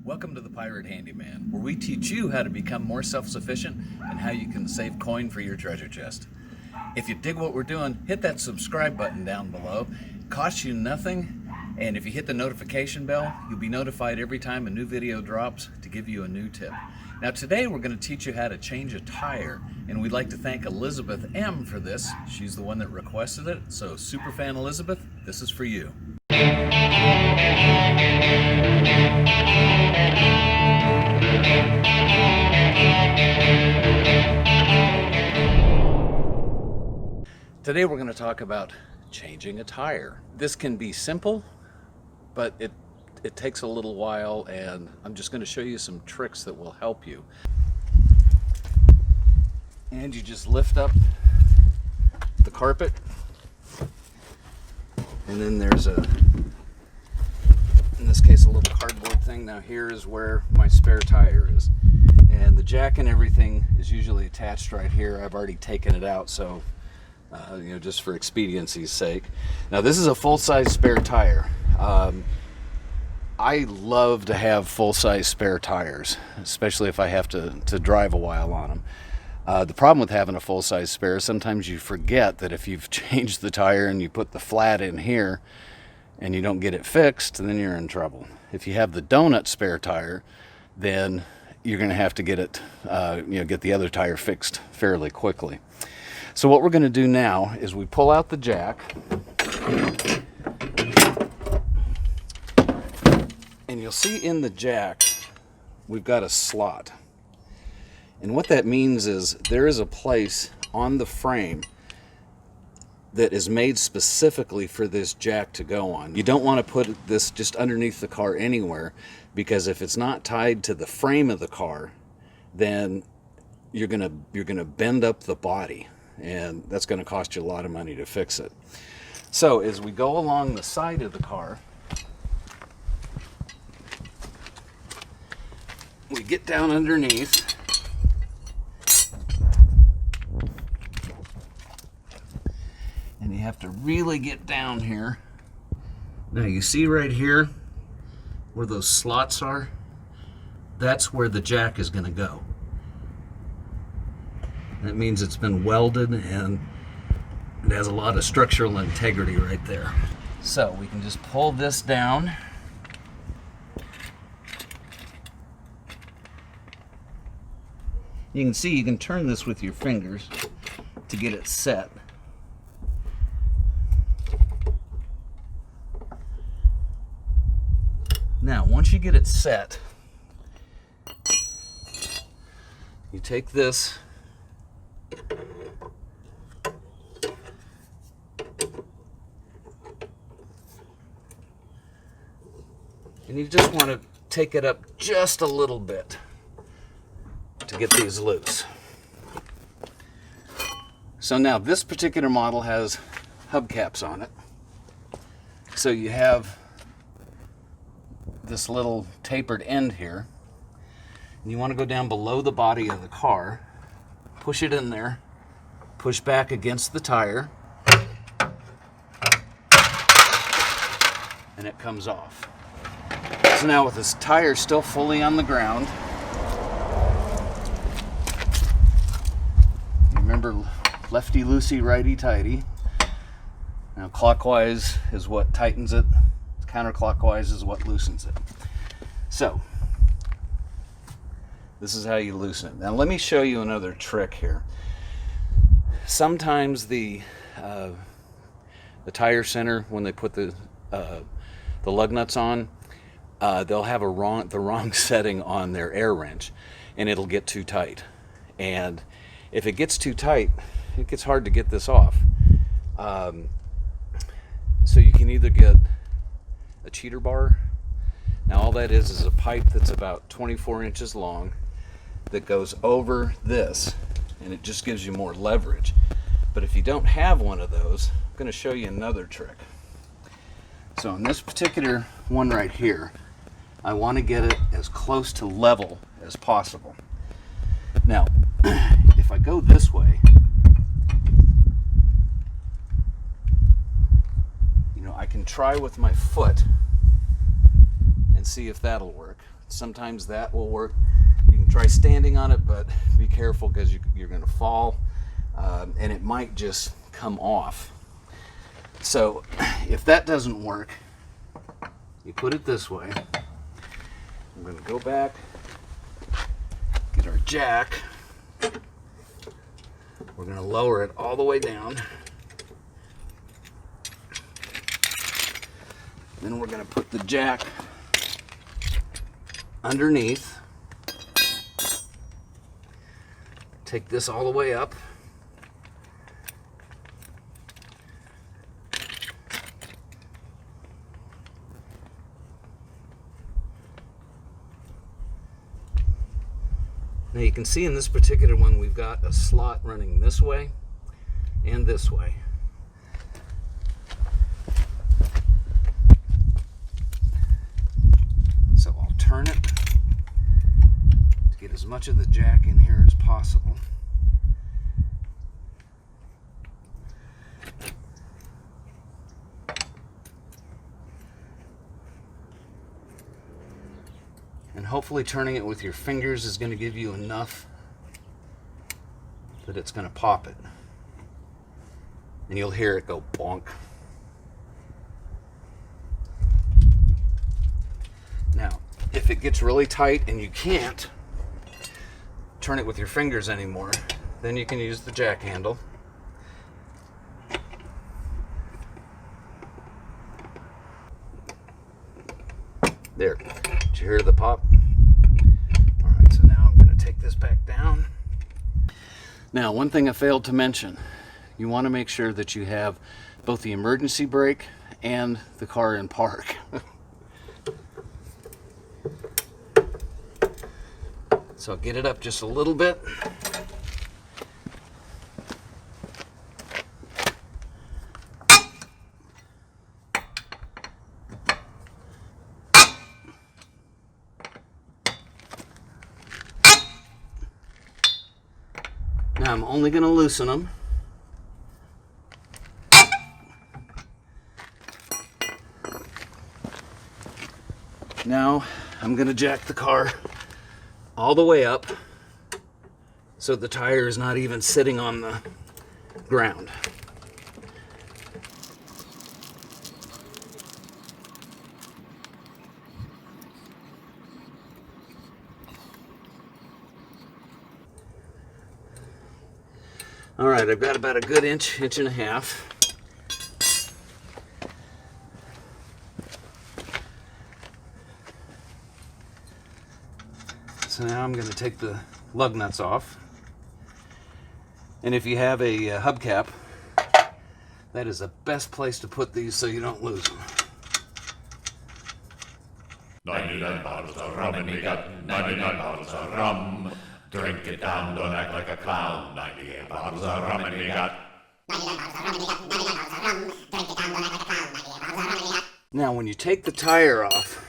Welcome to the Pirate Handyman, where we teach you how to become more self-sufficient and how you can save coin for your treasure chest. If you dig what we're doing, hit that subscribe button down below. It costs you nothing, and if you hit the notification bell, you'll be notified every time a new video drops to give you a new tip. Now today we're going to teach you how to change a tire, and we'd like to thank Elizabeth M. for this. She's the one that requested it, so Superfan Elizabeth, this is for you. Today we're going to talk about changing a tire. This can be simple, but it takes a little while, and I'm just going to show you some tricks that will help you. And you just lift up the carpet, and then there's in this case, a little cardboard thing. Now here is where my spare tire is. And the jack and everything is usually attached right here. I've already taken it out, so just for expediency's sake. Now this is a full-size spare tire. I love to have full-size spare tires, especially if I have to drive a while on them. The problem with having a full-size spare is sometimes you forget that if you've changed the tire and you put the flat in here and you don't get it fixed, then you're in trouble. If you have the donut spare tire, then you're going to have to get it, get the other tire fixed fairly quickly. So what we're going to do now is we pull out the jack, and you'll see in the jack we've got a slot. And what that means is there is a place on the frame that is made specifically for this jack to go on. You don't want to put this just underneath the car anywhere, because if it's not tied to the frame of the car, then you're gonna bend up the body, and that's going to cost you a lot of money to fix it. So as we go along the side of the car, we get down underneath, and you have to really get down here. Now you see right here where those slots are? That's where the jack is going to go. That means it's been welded and it has a lot of structural integrity right there. So we can just pull this down. You can see you can turn this with your fingers to get it set. Now, once you get it set, you take this and you just want to take it up just a little bit to get these loose. So now this particular model has hubcaps on it. So you have this little tapered end here, and you want to go down below the body of the car, push it in there, push back against the tire, and it comes off. So now with this tire still fully on the ground, remember lefty loosey, righty tighty. Now clockwise is what tightens it, counterclockwise is what loosens it. So this is how you loosen it. Now let me show you another trick here. Sometimes the tire center, when they put the lug nuts on, they'll have the wrong setting on their air wrench, and it'll get too tight. And if it gets too tight, it gets hard to get this off. So you can either get a cheater bar. Now all that is a pipe that's about 24 inches long that goes over this, and it just gives you more leverage. But if you don't have one of those, I'm going to show you another trick. So in this particular one right here, I want to get it as close to level as possible. Now, if I go this way, I can try with my foot and see if that'll work. Sometimes that will work. You can try standing on it, but be careful because you're going to fall, and it might just come off. So if that doesn't work, you put it this way. I'm going to go back, get our jack. We're going to lower it all the way down. Then we're going to put the jack underneath. Take this all the way up. Now you can see in this particular one we've got a slot running this way and this way. So I'll turn it to get as much of the jack in here as possible. And hopefully turning it with your fingers is going to give you enough that it's going to pop it. And you'll hear it go bonk. Now, if it gets really tight and you can't turn it with your fingers anymore, then you can use the jack handle. There. Did you hear the pop? Alright, so now I'm going to take this back down. Now, one thing I failed to mention, you want to make sure that you have both the emergency brake and the car in park. So I'll get it up just a little bit. Now I'm only going to loosen them. Now I'm going to jack the car all the way up so the tire is not even sitting on the ground. All right, I've got about a good inch and a half. So now I'm going to take the lug nuts off. And if you have a hubcap, that is the best place to put these so you don't lose them. 99 bottles of rum and we got 99 bottles of rum. Drink it down, don't act like a clown. 98 bottles of rum and we got 99 bottles of rum and we got 99 bottles of rum. Drink it down, don't act like a clown. 98 bottles of rum and we got. Now when you take the tire off,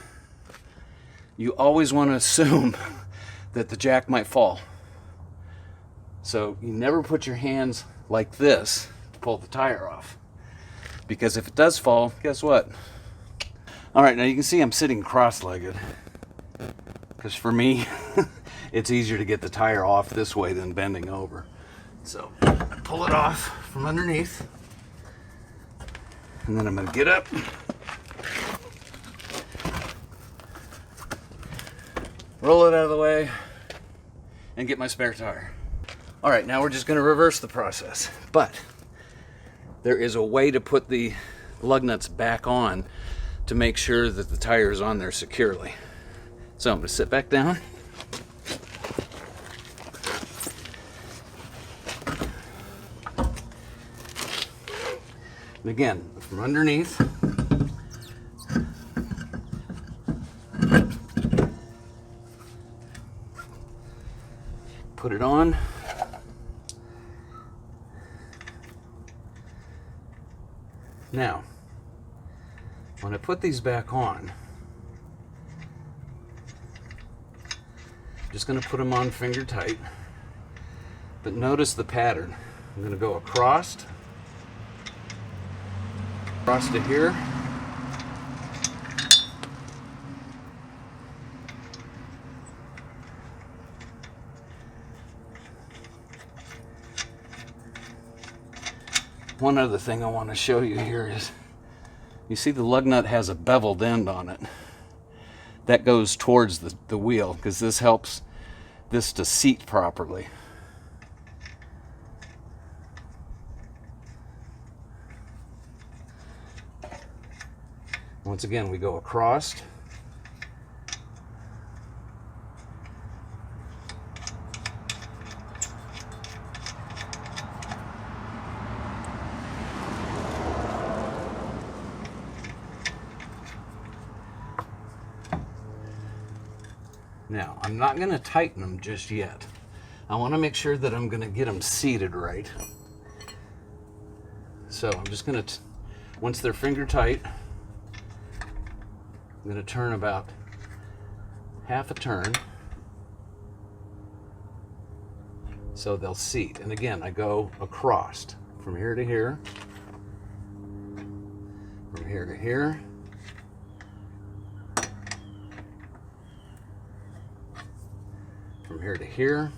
you always want to assume that the jack might fall. So you never put your hands like this to pull the tire off. Because if it does fall, guess what? Alright, now you can see I'm sitting cross-legged. Because for me, it's easier to get the tire off this way than bending over. So, pull it off from underneath. And then I'm going to get up. Roll it out of the way. And get my spare tire. Alright, now we're just going to reverse the process. But, there is a way to put the lug nuts back on to make sure that the tire is on there securely. So I'm going to sit back down. And again, from underneath. Put it on. Now, when I put these back on, I'm just going to put them on finger tight. But notice the pattern. I'm going to go across to here, One other thing I want to show you here is, you see the lug nut has a beveled end on it. That goes towards the wheel because this helps this to seat properly. Once again, we go across. Now, I'm not going to tighten them just yet. I want to make sure that I'm going to get them seated right. So I'm just going to, once they're finger tight, I'm going to turn about half a turn so they'll seat. And again, I go across from here to here, from here to here, from here to here,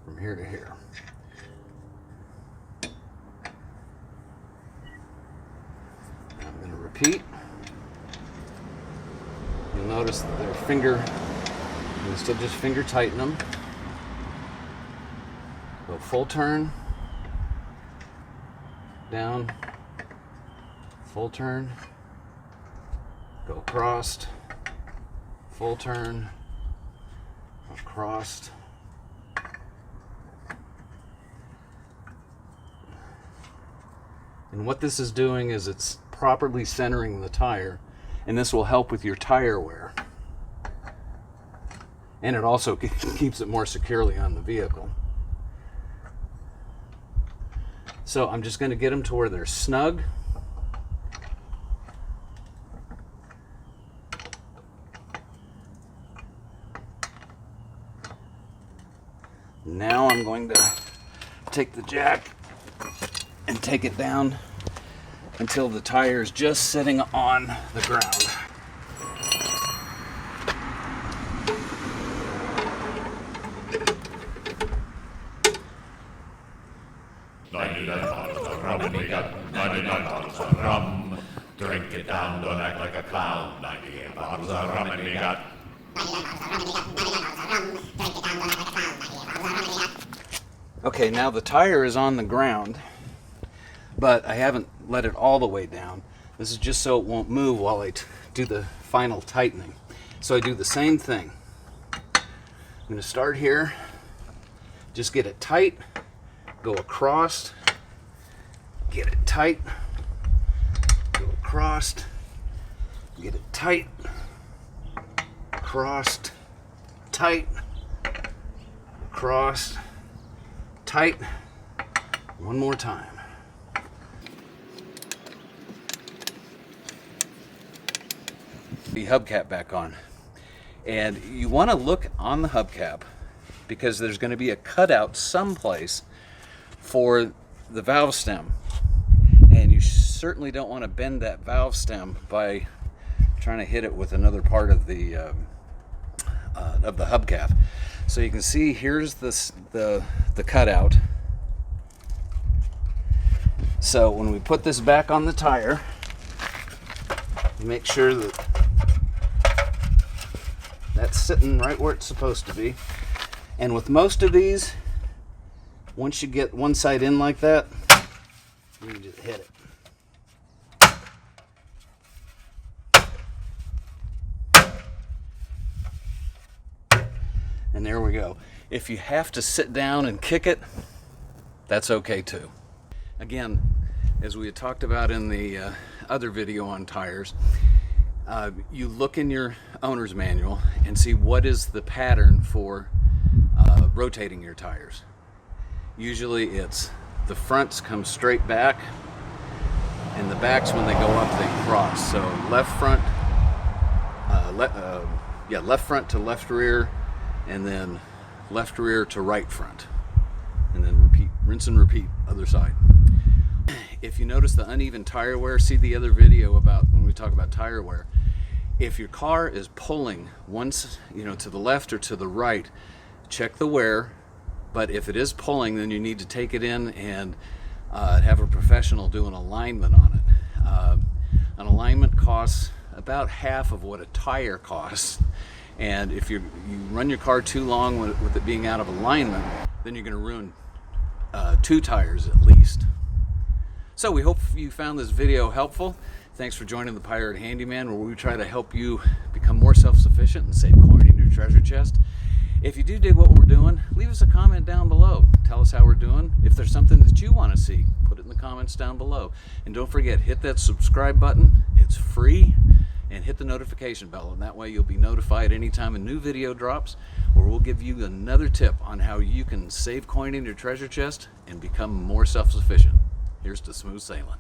from here to here. I'm going to repeat. You'll notice that their finger, you can still just finger tighten them. Go full turn, down, full turn, go across, full turn, across. And what this is doing is it's properly centering the tire, and this will help with your tire wear. And it also keeps it more securely on the vehicle. So I'm just going to get them to where they're snug. Now I'm going to take the jack and take it down until the tire is just sitting on the ground. Rum. Drink it down, don't act like a clown. 98 bottles of rum and we got. Okay, now the tire is on the ground, but I haven't let it all the way down. This is just so it won't move while I do the final tightening. So I do the same thing. I'm going to start here, just get it tight, go across, get it tight, go across, get it tight, across, tight, across, tight. One more time. The hubcap back on, and you want to look on the hubcap because there's going to be a cutout someplace for the valve stem, and you certainly don't want to bend that valve stem by trying to hit it with another part of the hubcap. So you can see here's the cutout. So when we put this back on the tire, make sure that that's sitting right where it's supposed to be. And with most of these, once you get one side in like that, you can just hit it. And there we go. If you have to sit down and kick it, that's okay too. Again, as we had talked about in the other video on tires, you look in your owner's manual and see what is the pattern for rotating your tires. Usually it's the fronts come straight back, and the backs, when they go up, they cross. So left front, left front to left rear, and then left rear to right front, and then repeat, rinse and repeat, other side. If you notice the uneven tire wear, see the other video about when we talk about tire wear. If your car is pulling once, to the left or to the right, check the wear But if it is pulling, then you need to take it in and have a professional do an alignment on it. An alignment costs about half of what a tire costs, and if you run your car too long with it being out of alignment, then you're going to ruin 2 tires at least. So we hope you found this video helpful. Thanks for joining the Pirate Handyman, where we try to help you become more self-sufficient and save coin in your treasure chest. If you do dig what we're doing, leave us a comment down below. Tell us how we're doing. If there's something that you want to see, put it in the comments down below. And don't forget, hit that subscribe button. It's free. And hit the notification bell, and that way you'll be notified anytime a new video drops, or we'll give you another tip on how you can save coin in your treasure chest and become more self-sufficient. Here's to smooth sailing.